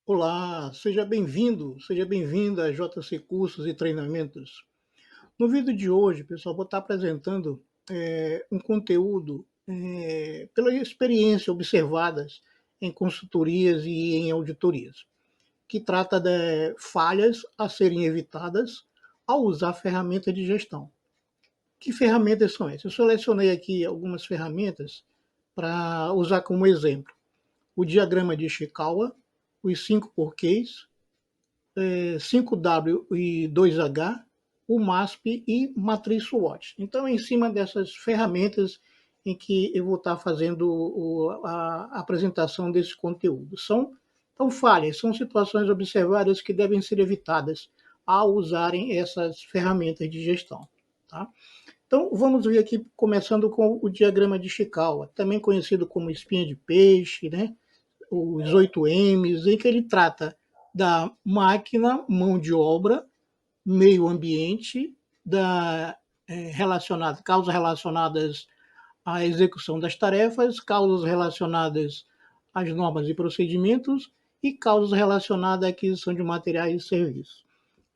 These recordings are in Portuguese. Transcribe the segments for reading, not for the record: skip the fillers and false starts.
Olá, seja bem-vinda a JC Cursos e Treinamentos. No vídeo de hoje, pessoal, vou estar apresentando um conteúdo pela experiência observadas em consultorias e em auditorias, que trata de falhas a serem evitadas ao usar ferramentas de gestão. Que ferramentas são essas? Eu selecionei aqui algumas ferramentas para usar como exemplo. O diagrama de Ishikawa, os 5 porquês, 5W e 2H, o MASP e matriz SWOT. Então, em cima dessas ferramentas em que eu vou estar fazendo a apresentação desse conteúdo. São falhas, são situações observadas que devem ser evitadas ao usarem essas ferramentas de gestão. Tá? Então, vamos ver aqui, começando com o diagrama de Ishikawa, também conhecido como espinha de peixe, né? Os 8 M's, em que ele trata da máquina, mão de obra, meio ambiente, causas relacionadas à execução das tarefas, causas relacionadas às normas e procedimentos e causas relacionadas à aquisição de materiais e serviços.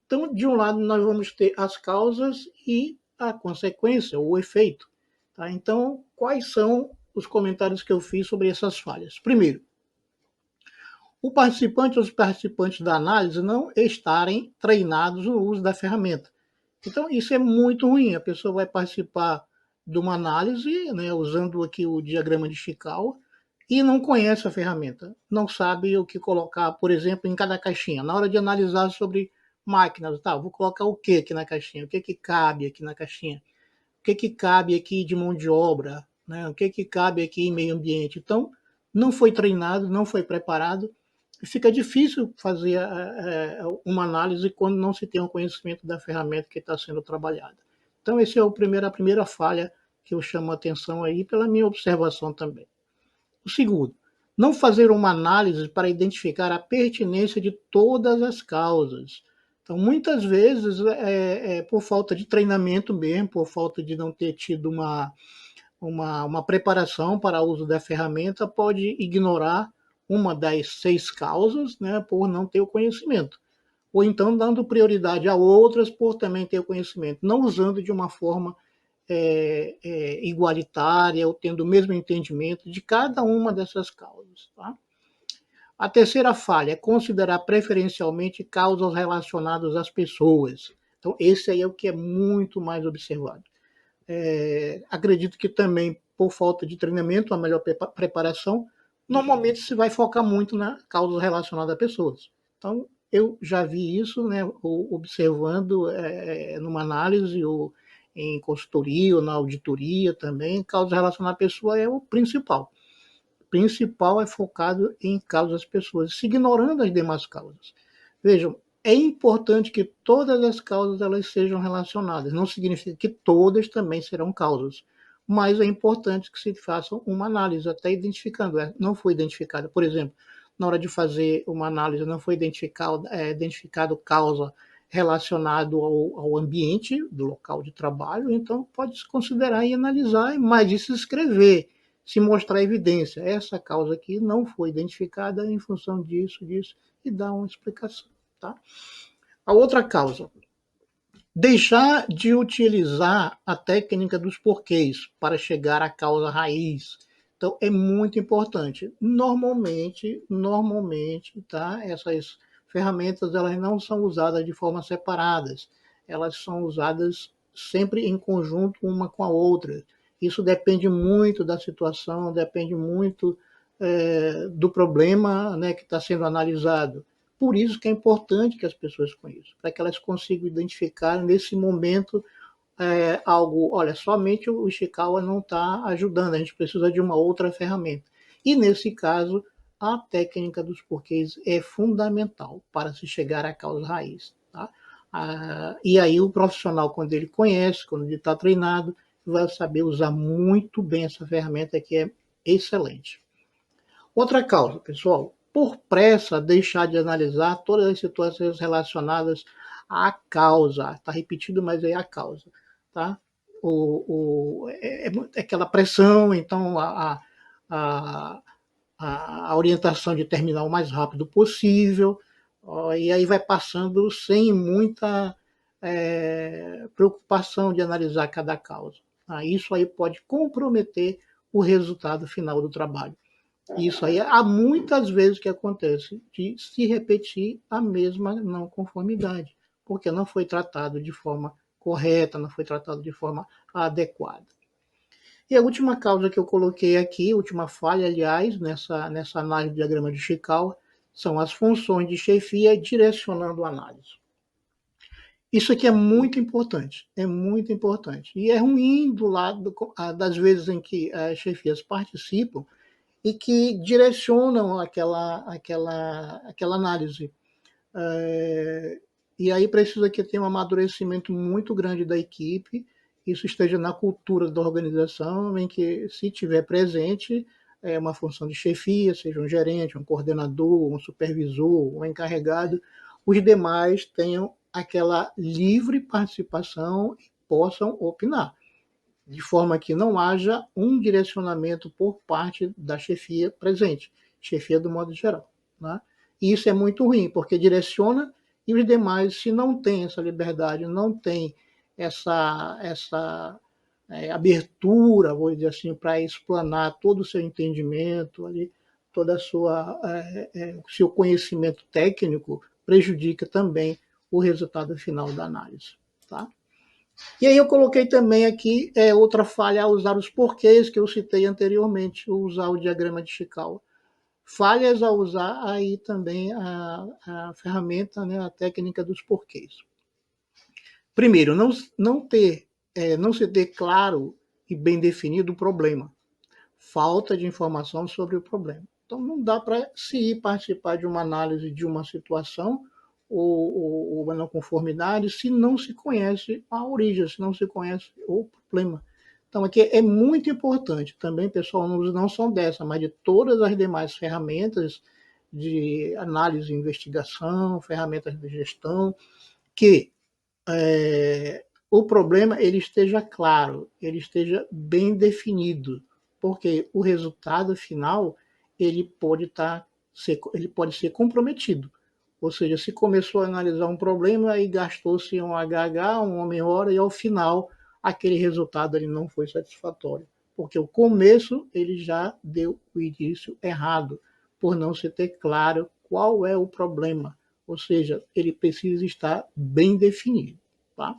Então, de um lado, nós vamos ter as causas e a consequência, o efeito. Tá? Então, quais são os comentários que eu fiz sobre essas falhas? Primeiro, o participante ou os participantes da análise não estarem treinados no uso da ferramenta. Então, isso é muito ruim. A pessoa vai participar de uma análise, né, usando aqui o diagrama de Ishikawa, e não conhece a ferramenta, não sabe o que colocar, por exemplo, em cada caixinha. Na hora de analisar sobre máquinas, tá, vou colocar o que aqui na caixinha? O que cabe aqui na caixinha? O que cabe aqui de mão de obra? Né? O que cabe aqui em meio ambiente? Então, não foi treinado, não foi preparado, fica difícil fazer uma análise quando não se tem um conhecimento da ferramenta que está sendo trabalhada. Então, essa é a primeira falha que eu chamo a atenção aí pela minha observação também. O segundo, não fazer uma análise para identificar a pertinência de todas as causas. Então, muitas vezes, por falta de treinamento mesmo, por falta de não ter tido uma preparação para o uso da ferramenta, pode ignorar uma das 6 causas, né, por não ter o conhecimento. Ou então dando prioridade a outras por também ter o conhecimento, não usando de uma forma igualitária ou tendo o mesmo entendimento de cada uma dessas causas. Tá? A terceira falha é considerar preferencialmente causas relacionadas às pessoas. Então, esse aí é o que é muito mais observado. Acredito que também, por falta de treinamento, a melhor preparação, normalmente se vai focar muito na causa relacionada a pessoas. Então, eu já vi isso, né, observando numa análise ou em consultoria ou na auditoria também, causa relacionada à pessoa é o principal. O principal é focado em causas das pessoas, se ignorando as demais causas. Vejam, é importante que todas as causas elas sejam relacionadas. Não significa que todas também serão causas, mas é importante que se faça uma análise, até identificando. Não foi identificada, por exemplo, na hora de fazer uma análise, não foi identificado causa relacionado ao ambiente do local de trabalho, então pode-se considerar e analisar, mas de se escrever, se mostrar evidência. Essa causa aqui não foi identificada em função disso, e dar uma explicação. Tá? A outra causa, deixar de utilizar a técnica dos porquês para chegar à causa raiz. Então, é muito importante. Normalmente, tá? Essas ferramentas elas não são usadas de forma separadas. Elas são usadas sempre em conjunto uma com a outra. Isso depende muito da situação, depende muito do problema, né, que está sendo analisado. Por isso que é importante que as pessoas conheçam, para que elas consigam identificar nesse momento algo, olha, somente o Ishikawa não está ajudando, a gente precisa de uma outra ferramenta. E nesse caso, a técnica dos porquês é fundamental para se chegar à causa raiz. Tá? E aí o profissional, quando ele conhece, quando ele está treinado, vai saber usar muito bem essa ferramenta que é excelente. Outra causa, pessoal, por pressa, deixar de analisar todas as situações relacionadas à causa. Está repetido, mas é a causa. Tá? É aquela pressão, então a orientação de terminar o mais rápido possível, e aí vai passando sem muita preocupação de analisar cada causa. Isso aí pode comprometer o resultado final do trabalho. Isso aí há muitas vezes que acontece de se repetir a mesma não conformidade, porque não foi tratado de forma correta, não foi tratado de forma adequada. E a última causa que eu coloquei aqui, a última falha, aliás, nessa análise do diagrama de Chikawa, são as funções de chefia direcionando a análise. Isso aqui é muito importante, é muito importante. E é ruim do lado das vezes em que as chefias participam e que direcionam aquela análise. E aí precisa que tenha um amadurecimento muito grande da equipe, isso esteja na cultura da organização, em que, se tiver presente, uma função de chefia, seja um gerente, um coordenador, um supervisor, um encarregado, os demais tenham aquela livre participação e possam opinar, de forma que não haja um direcionamento por parte da chefia presente, chefia do modo geral. Né? E isso é muito ruim, porque direciona e os demais, se não tem essa liberdade, não tem essa abertura, vou dizer assim, para explanar todo o seu entendimento, ali, toda a o seu conhecimento técnico, prejudica também o resultado final da análise. Tá? E aí eu coloquei também aqui outra falha ao usar os porquês que eu citei anteriormente, usar o diagrama de Chikawa. Falhas ao usar aí também a ferramenta, né, a técnica dos porquês. Primeiro, não se ter claro e bem definido o problema. Falta de informação sobre o problema. Então, não dá para se ir participar de uma análise de uma situação ou uma não conformidade se não se conhece a origem, se não se conhece o problema. Então, aqui é muito importante também, pessoal, não são dessa, mas de todas as demais ferramentas de análise e investigação, ferramentas de gestão, que o problema ele esteja claro, ele esteja bem definido, porque o resultado final ele pode ser comprometido. Ou seja, se começou a analisar um problema e gastou-se um HH, um homem-hora, e ao final aquele resultado ele não foi satisfatório, porque o começo ele já deu o início errado, por não se ter claro qual é o problema. Ou seja, ele precisa estar bem definido. Tá?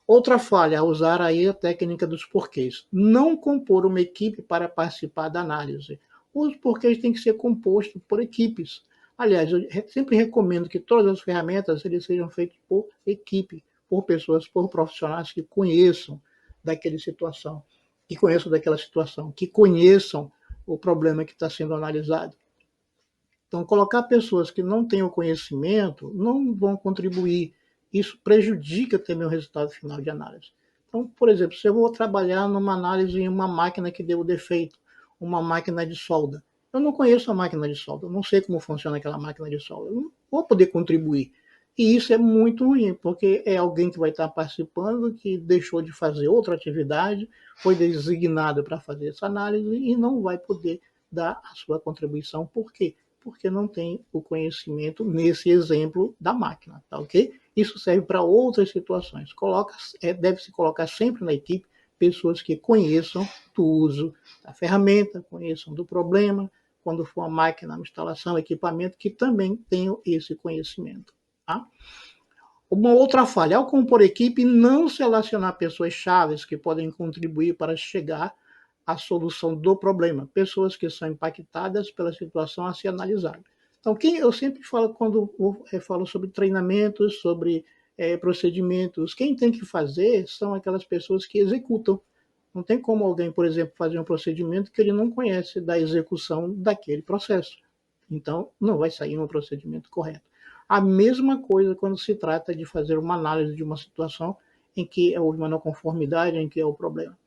Outra falha, usar aí a técnica dos porquês. Não compor uma equipe para participar da análise. Os porquês têm que ser compostos por equipes. Aliás, eu sempre recomendo que todas as ferramentas eles sejam feitas por equipe, por pessoas, por profissionais que conheçam daquela situação, que conheçam o problema que está sendo analisado. Então, colocar pessoas que não têm o conhecimento não vão contribuir. Isso prejudica também o resultado final de análise. Então, por exemplo, se eu vou trabalhar numa análise em uma máquina que deu defeito, uma máquina de solda, eu não conheço a máquina de solda, eu não sei como funciona aquela máquina de solda, eu não vou poder contribuir. E isso é muito ruim, porque é alguém que vai estar participando, que deixou de fazer outra atividade, foi designado para fazer essa análise e não vai poder dar a sua contribuição. Por quê? Porque não tem o conhecimento nesse exemplo da máquina, tá ok? Isso serve para outras situações. Deve-se colocar sempre na equipe pessoas que conheçam do uso da ferramenta, conheçam do problema, quando for uma máquina, uma instalação, equipamento, que também tenham esse conhecimento. Tá? Uma outra falha, ao compor equipe, não selecionar pessoas chaves que podem contribuir para chegar à solução do problema, pessoas que são impactadas pela situação a ser analisada. Então, eu sempre falo, quando eu falo sobre treinamentos, sobre procedimentos, quem tem que fazer são aquelas pessoas que executam. Não tem como alguém, por exemplo, fazer um procedimento que ele não conhece da execução daquele processo. Então, não vai sair um procedimento correto. A mesma coisa quando se trata de fazer uma análise de uma situação em que houve uma não conformidade, em que é o problema.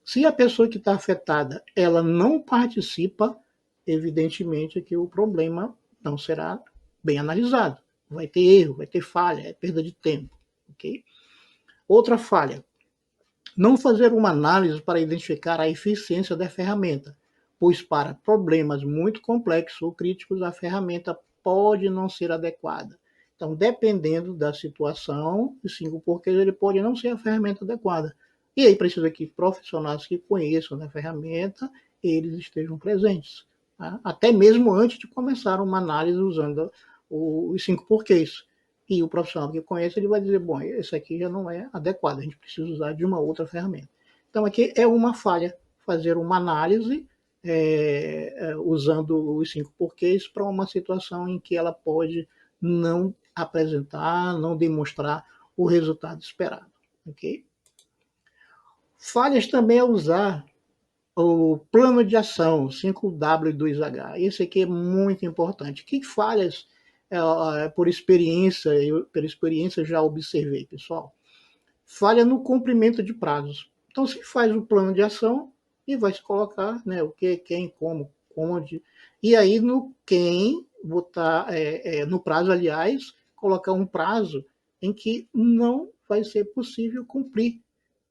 Se a pessoa que está afetada ela não participa, evidentemente que o problema não será bem analisado. Vai ter erro, vai ter falha, é perda de tempo. Okay? Outra falha, não fazer uma análise para identificar a eficiência da ferramenta. pois para problemas muito complexos ou críticos a ferramenta pode não ser adequada. Então, dependendo da situação, o 5 porquês ele pode não ser a ferramenta adequada. E aí precisa que profissionais que conheçam a ferramenta, eles estejam presentes. Tá? Até mesmo antes de começar uma análise usando os 5 porquês. E o profissional que conhece, ele vai dizer, bom, esse aqui já não é adequado, a gente precisa usar de uma outra ferramenta. Então, aqui é uma falha, fazer uma análise usando os 5 porquês para uma situação em que ela pode não apresentar, não demonstrar o resultado esperado. Ok? Falhas também é usar o plano de ação 5W2H. Esse aqui é muito importante. Que falhas, por experiência, pela experiência já observei, pessoal? Falha no cumprimento de prazos. Então, se faz o plano de ação e vai se colocar, né, o que, quem, como, onde. E aí, no quem, botar, no prazo, aliás, colocar um prazo em que não vai ser possível cumprir.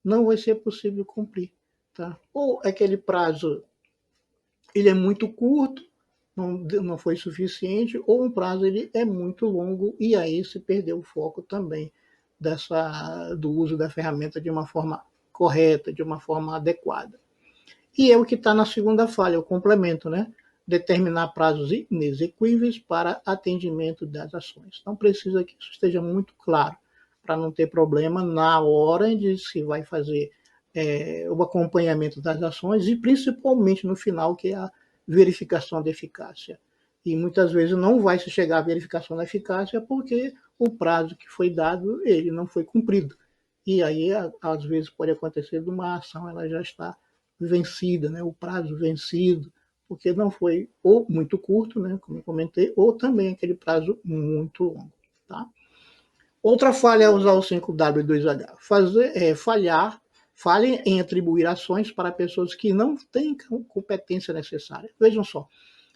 Não vai ser possível cumprir. Tá? Ou aquele prazo ele é muito curto, não foi suficiente, ou um prazo ele é muito longo e aí se perdeu o foco também do uso da ferramenta de uma forma correta, de uma forma adequada. E é o que está na segunda falha, o complemento, né? Determinar prazos inexequíveis para atendimento das ações. Então precisa que isso esteja muito claro, para não ter problema na hora de se vai fazer o acompanhamento das ações e principalmente no final, que é a verificação da eficácia. E muitas vezes não vai se chegar à verificação da eficácia porque o prazo que foi dado, ele não foi cumprido. E aí, às vezes, pode acontecer de uma ação, ela já está vencida, né? O prazo vencido, porque não foi ou muito curto, né? Como eu comentei, ou também aquele prazo muito longo. Tá? Outra falha é usar o 5W2H. Falha em atribuir ações para pessoas que não têm competência necessária. Vejam só,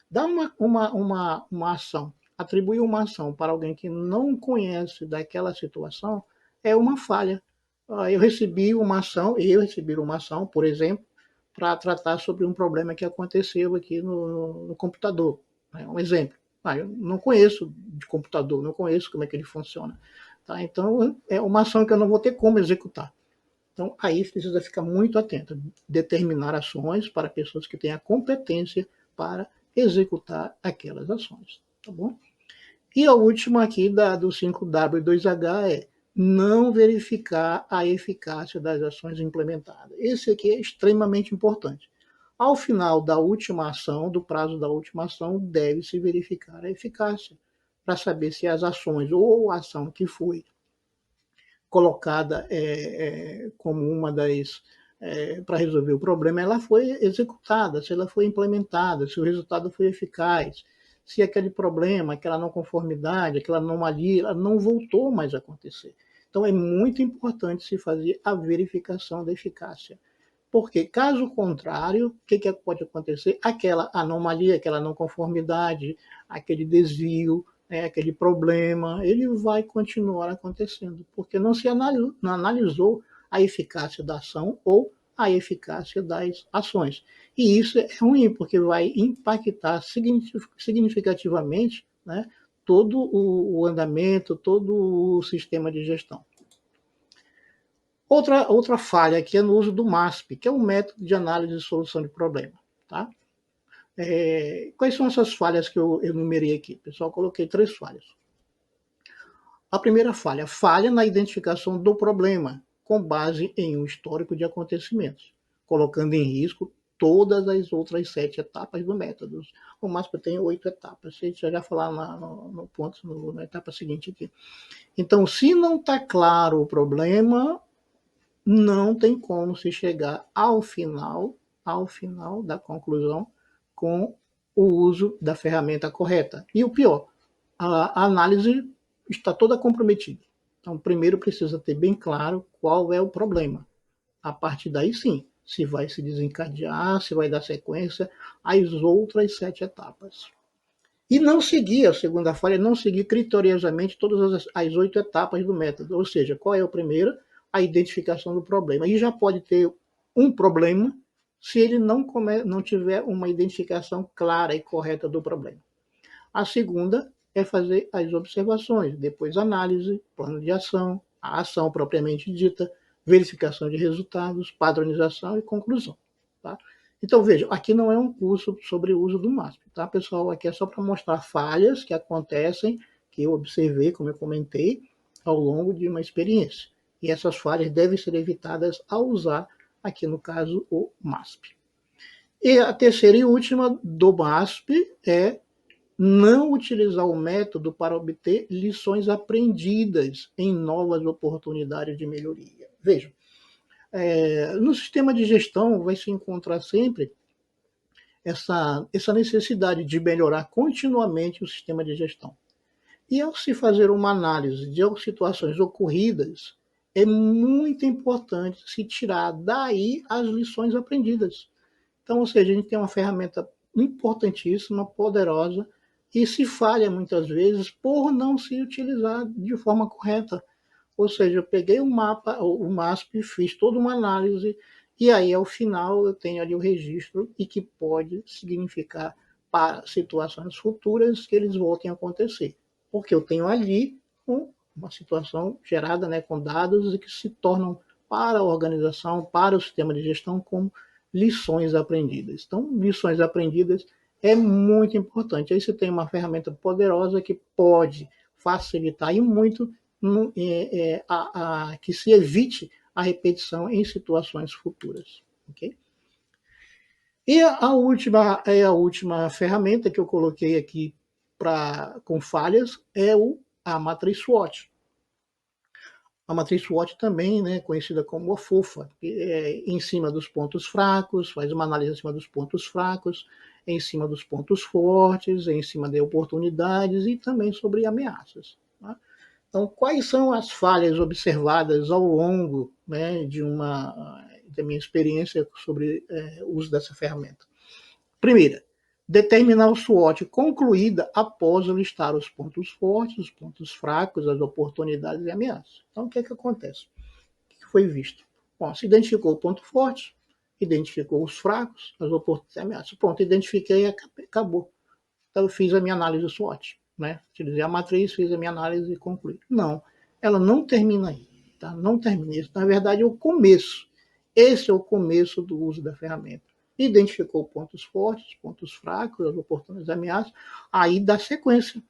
dá uma ação, atribuir uma ação para alguém que não conhece daquela situação é uma falha. Eu recebi uma ação, por exemplo, para tratar sobre um problema que aconteceu aqui no computador. Né? Um exemplo. Eu não conheço de computador, não conheço como é que ele funciona. Tá? Então, é uma ação que eu não vou ter como executar. Então, aí precisa ficar muito atento. Determinar ações para pessoas que têm a competência para executar aquelas ações. Tá bom? E a última aqui do 5W2H é não verificar a eficácia das ações implementadas. Esse aqui é extremamente importante. Ao final da última ação, do prazo da última ação, deve-se verificar a eficácia para saber se as ações ou a ação que foi colocada como uma das para resolver o problema, ela foi executada, se ela foi implementada, se o resultado foi eficaz, se aquele problema, aquela não conformidade, aquela anomalia, ela não voltou mais a acontecer. Então é muito importante se fazer a verificação da eficácia. Porque, caso contrário, o que pode acontecer? Aquela anomalia, aquela não conformidade, aquele desvio, aquele problema, ele vai continuar acontecendo, porque não analisou a eficácia da ação ou a eficácia das ações. E isso é ruim, porque vai impactar significativamente, né, todo o andamento, todo o sistema de gestão. Outra falha aqui é no uso do MASP, que é um método de análise e solução de problema. Tá? Quais são essas falhas que eu enumerei aqui? Pessoal, coloquei 3 falhas. A primeira falha na identificação do problema, com base em um histórico de acontecimentos, colocando em risco todas as outras 7 etapas do método. O MASP tem 8 etapas, a gente já vai falar na etapa seguinte aqui. Então, se não está claro o problema, não tem como se chegar ao final da conclusão com o uso da ferramenta correta. E o pior, a análise está toda comprometida. Então, primeiro precisa ter bem claro qual é o problema. A partir daí, sim, se vai se desencadear, se vai dar sequência às outras 7 etapas. E não seguir, a segunda falha, não seguir criteriosamente todas as 8 etapas do método. Ou seja, qual é o primeiro? A identificação do problema. E já pode ter um problema se ele não tiver uma identificação clara e correta do problema. A segunda é fazer as observações, depois análise, plano de ação, a ação propriamente dita, verificação de resultados, padronização e conclusão. Tá? Então, veja, aqui não é um curso sobre o uso do MASP, tá, pessoal? Aqui é só para mostrar falhas que acontecem, que eu observei, como eu comentei, ao longo de uma experiência. E essas falhas devem ser evitadas ao usar, aqui no caso, o MASP. E a terceira e última do MASP é não utilizar o método para obter lições aprendidas em novas oportunidades de melhoria. Vejam, no sistema de gestão vai se encontrar sempre essa necessidade de melhorar continuamente o sistema de gestão. E ao se fazer uma análise de situações ocorridas, é muito importante se tirar daí as lições aprendidas. Então, ou seja, a gente tem uma ferramenta importantíssima, poderosa, e se falha muitas vezes por não se utilizar de forma correta. Ou seja, eu peguei o mapa, o MASP, fiz toda uma análise, e aí ao final eu tenho ali o registro e que pode significar para situações futuras que eles voltem a acontecer. Porque eu tenho ali uma situação gerada, né, com dados e que se tornam para a organização, para o sistema de gestão, como lições aprendidas. Então, lições aprendidas é muito importante. Aí você tem uma ferramenta poderosa que pode facilitar e muito que se evite a repetição em situações futuras. Okay? E a última ferramenta que eu coloquei aqui com falhas é a matriz SWOT. A matriz SWOT também, né, conhecida como a FOFA, em cima dos pontos fracos, faz uma análise em cima dos pontos fracos, em cima dos pontos fortes, em cima de oportunidades e também sobre ameaças. Tá? Então, quais são as falhas observadas ao longo, né, da minha experiência sobre o uso dessa ferramenta? Primeira, determinar o SWOT concluída após listar os pontos fortes, os pontos fracos, as oportunidades e ameaças. Então, o que é que acontece? O que foi visto? Bom, se identificou o ponto forte, identificou os fracos, as oportunidades e ameaças. Pronto, identifiquei e acabou. Então, eu fiz a minha análise SWOT. Né? Utilizei a matriz, fiz a minha análise e concluí. Não, ela não termina aí. Tá? Não termina isso. Na verdade, é o começo. Esse é o começo do uso da ferramenta. Identificou pontos fortes, pontos fracos, as oportunidades, ameaças, aí dá sequência.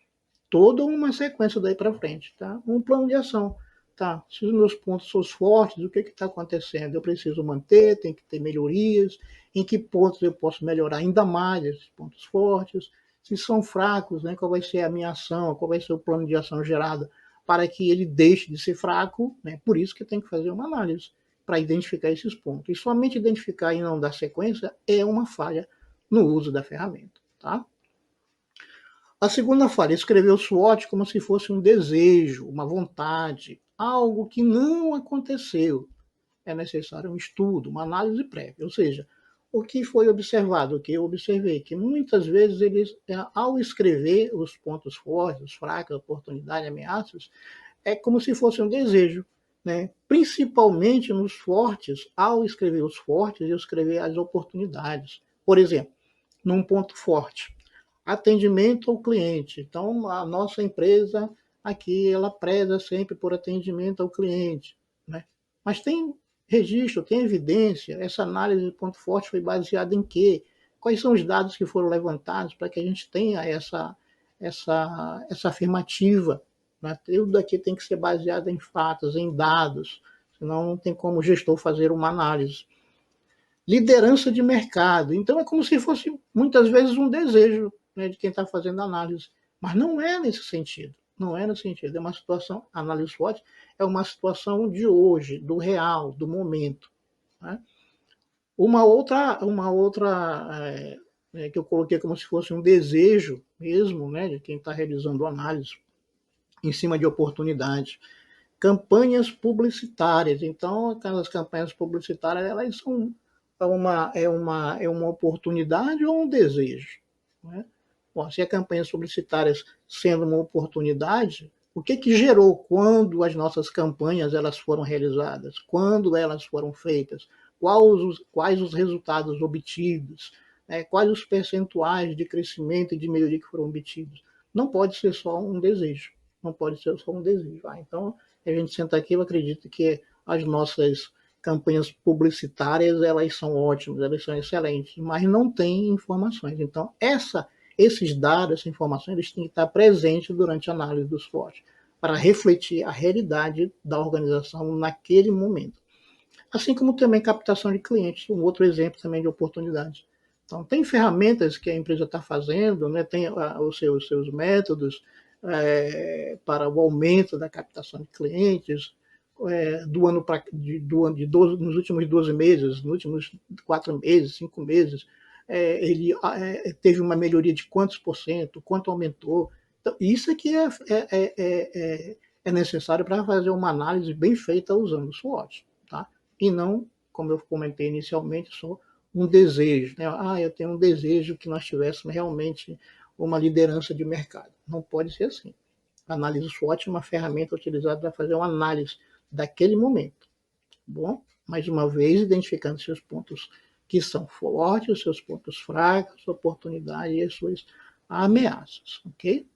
Toda uma sequência daí para frente. Tá? Um plano de ação. Tá? Se os meus pontos são fortes, o que está acontecendo? Eu preciso manter, tem que ter melhorias. Em que pontos eu posso melhorar ainda mais esses pontos fortes? Se são fracos, né, qual vai ser a minha ação, qual vai ser o plano de ação gerado para que ele deixe de ser fraco, né? Por isso que tem que fazer uma análise para identificar esses pontos. E somente identificar e não dar sequência é uma falha no uso da ferramenta. Tá? A segunda falha, escrever o SWOT como se fosse um desejo, uma vontade, algo que não aconteceu. É necessário um estudo, uma análise prévia, ou seja, o que foi observado, o que eu observei, que muitas vezes eles, ao escrever os pontos fortes, os fracos, oportunidades, ameaças, é como se fosse um desejo, né? Principalmente nos fortes, ao escrever os fortes, eu escrever as oportunidades. Por exemplo, num ponto forte, atendimento ao cliente. Então, a nossa empresa aqui, ela preza sempre por atendimento ao cliente, né? Mas tem registro, tem evidência, essa análise de ponto forte foi baseada em quê? Quais são os dados que foram levantados para que a gente tenha essa afirmativa? Né? Tudo aqui tem que ser baseado em fatos, em dados, senão não tem como o gestor fazer uma análise. Liderança de mercado. Então é como se fosse muitas vezes um desejo, né, de quem está fazendo a análise, mas não é nesse sentido. Não é nesse sentido. É uma situação, a análise SWOT é uma situação de hoje, do real, do momento. Né? Uma outra que eu coloquei como se fosse um desejo mesmo, né, de quem está realizando análise em cima de oportunidades. Campanhas publicitárias. Então, aquelas campanhas publicitárias, elas são uma oportunidade ou um desejo? Né? Bom, se as campanhas publicitárias sendo uma oportunidade, o que gerou quando as nossas campanhas elas foram realizadas? Quando elas foram feitas? quais os resultados obtidos, né, quais os percentuais de crescimento e de melhoria que foram obtidos. Não pode ser só um desejo, não pode ser só um desejo. Então, a gente senta aqui, eu acredito que as nossas campanhas publicitárias, elas são ótimas, elas são excelentes, mas não tem informações. Então, esses dados, essa informação, eles têm que estar presentes durante a análise dos SWOT, para refletir a realidade da organização naquele momento. Assim como também captação de clientes, um outro exemplo também de oportunidade. Então, tem ferramentas que a empresa está fazendo, né, tem os seus métodos para o aumento da captação de clientes, do ano para nos últimos 12 meses, nos últimos 4 meses, 5 meses, ele teve uma melhoria de quantos por cento, quanto aumentou. Então, isso aqui é necessário para fazer uma análise bem feita usando o SWOT, tá? E não, como eu comentei inicialmente, só um desejo, né? Eu tenho um desejo que nós tivéssemos realmente uma liderança de mercado. Não pode ser assim. A análise SWOT é uma ferramenta utilizada para fazer uma análise daquele momento. Bom, mais uma vez, identificando seus pontos que são fortes, os seus pontos fracos, sua oportunidade e as suas ameaças, ok?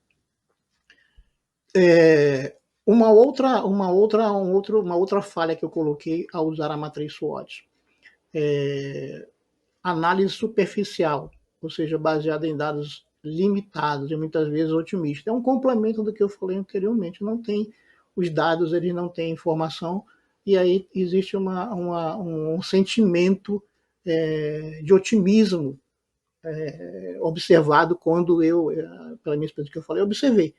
Uma outra falha que eu coloquei ao usar a matriz SWOT. Análise superficial, ou seja, baseada em dados limitados e muitas vezes otimistas. É um complemento do que eu falei anteriormente. Não tem os dados, eles não têm informação, e aí existe um sentimento de otimismo observado quando pela minha experiência que eu falei, observei.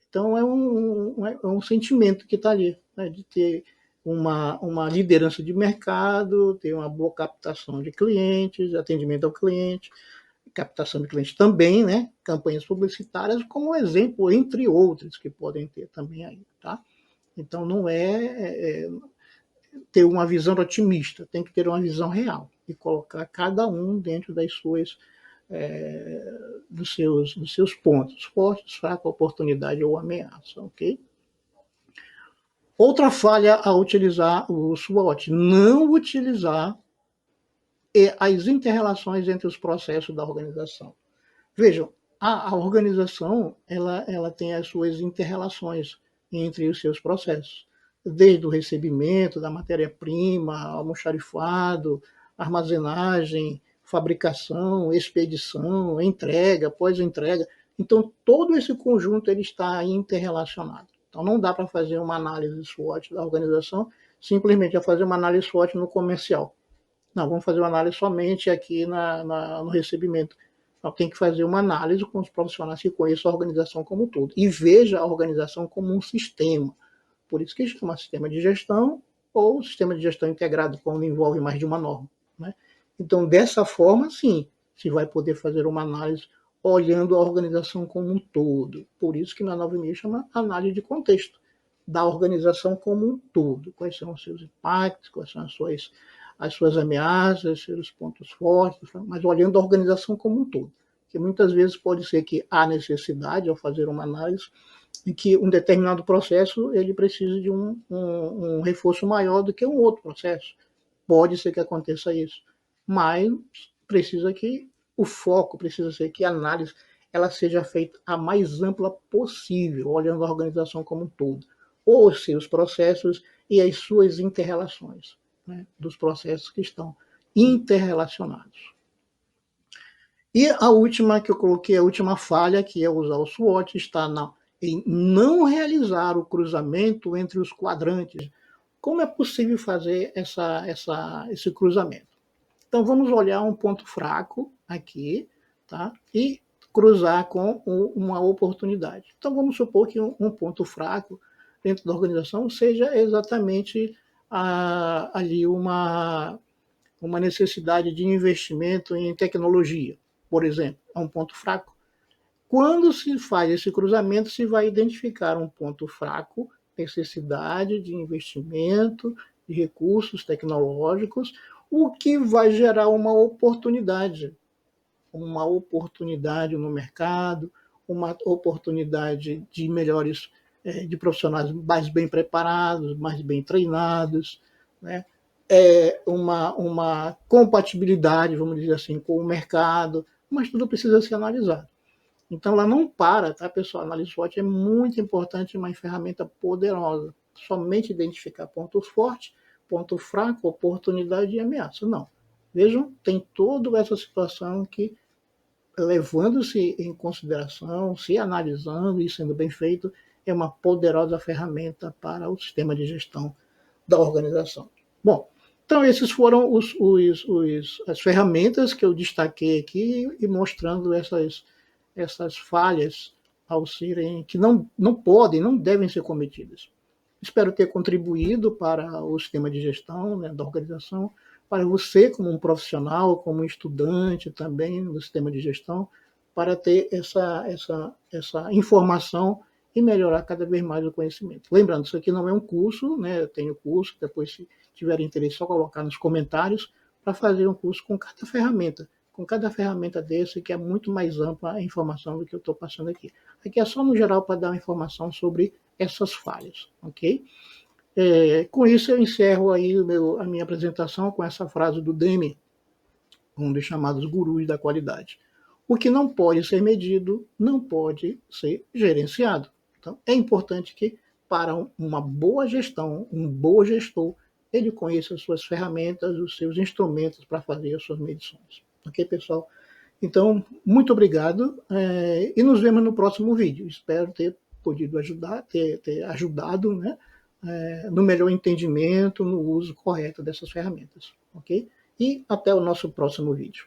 Então é um sentimento que está ali, né, de ter uma liderança de mercado, ter uma boa captação de clientes, atendimento ao cliente, captação de clientes também, né, campanhas publicitárias como exemplo, entre outros que podem ter também aí, tá? Então não ter uma visão otimista, tem que ter uma visão real e colocar cada um dentro das suas dos seus pontos, fortes, fracos, oportunidade ou ameaça, ok? Outra falha ao utilizar o SWOT, não utilizar as interrelações entre os processos da organização. Vejam, a organização ela tem as suas interrelações entre os seus processos, desde o recebimento da matéria-prima, almoxarifado, armazenagem, fabricação, expedição, entrega, pós-entrega. Então, todo esse conjunto ele está interrelacionado. Então, não dá para fazer uma análise SWOT da organização simplesmente a fazer uma análise SWOT no comercial. Não, vamos fazer uma análise somente aqui no recebimento. Então, tem que fazer uma análise com os profissionais que conheçam a organização como um todo e veja a organização como um sistema. Por isso que chama sistema de gestão ou sistema de gestão integrado, quando envolve mais de uma norma, né? Então, dessa forma, sim, se vai poder fazer uma análise olhando a organização como um todo. Por isso que na 9.000 chama análise de contexto da organização como um todo. Quais são os seus impactos, quais são as suas ameaças, seus pontos fortes, mas olhando a organização como um todo. Porque muitas vezes pode ser que há necessidade, ao fazer uma análise, em que um determinado processo ele precise de um reforço maior do que um outro processo. Pode ser que aconteça isso, mas precisa que o foco, precisa ser que a análise ela seja feita a mais ampla possível, olhando a organização como um todo, os seus processos e as suas interrelações, né, dos processos que estão interrelacionados. E a última que eu coloquei, a última falha, que é usar o SWOT, está em não realizar o cruzamento entre os quadrantes. Como é possível fazer esse cruzamento? Então, vamos olhar um ponto fraco aqui, tá? E cruzar com uma oportunidade. Então, vamos supor que um ponto fraco dentro da organização seja exatamente ali uma necessidade de investimento em tecnologia, por exemplo, é um ponto fraco. Quando se faz esse cruzamento, se vai identificar um ponto fraco, necessidade de investimento, de recursos tecnológicos, o que vai gerar uma oportunidade no mercado, uma oportunidade de de profissionais mais bem preparados, mais bem treinados, né? uma compatibilidade, vamos dizer assim, com o mercado, mas tudo precisa ser analisado. Então, ela não para, tá, pessoal? A análise SWOT é muito importante, uma ferramenta poderosa. Somente identificar pontos fortes, ponto fraco, oportunidade e ameaça. Não. Vejam, tem toda essa situação que, levando-se em consideração, se analisando e sendo bem feito, é uma poderosa ferramenta para o sistema de gestão da organização. Bom, então esses foram as ferramentas que eu destaquei aqui e mostrando essas falhas ao serem que não podem, não devem ser cometidas. Espero ter contribuído para o sistema de gestão, né, da organização, para você como um profissional, como um estudante também do sistema de gestão, para ter essa informação e melhorar cada vez mais o conhecimento. Lembrando, isso aqui não é um curso, né? Eu tenho curso, depois se tiver interesse, é só colocar nos comentários para fazer um curso com cada ferramenta desse, que é muito mais ampla a informação do que eu estou passando aqui. Aqui é só no geral para dar uma informação sobre essas falhas, ok? Com isso eu encerro aí a minha apresentação com essa frase do Demi, um dos chamados gurus da qualidade. O que não pode ser medido não pode ser gerenciado. Então, é importante que, para uma boa gestão, um bom gestor, ele conheça as suas ferramentas, os seus instrumentos para fazer as suas medições. Ok, pessoal? Então, muito obrigado e nos vemos no próximo vídeo. Espero ter podido ajudar, ter ajudado, né, no melhor entendimento, no uso correto dessas ferramentas. Ok? E até o nosso próximo vídeo.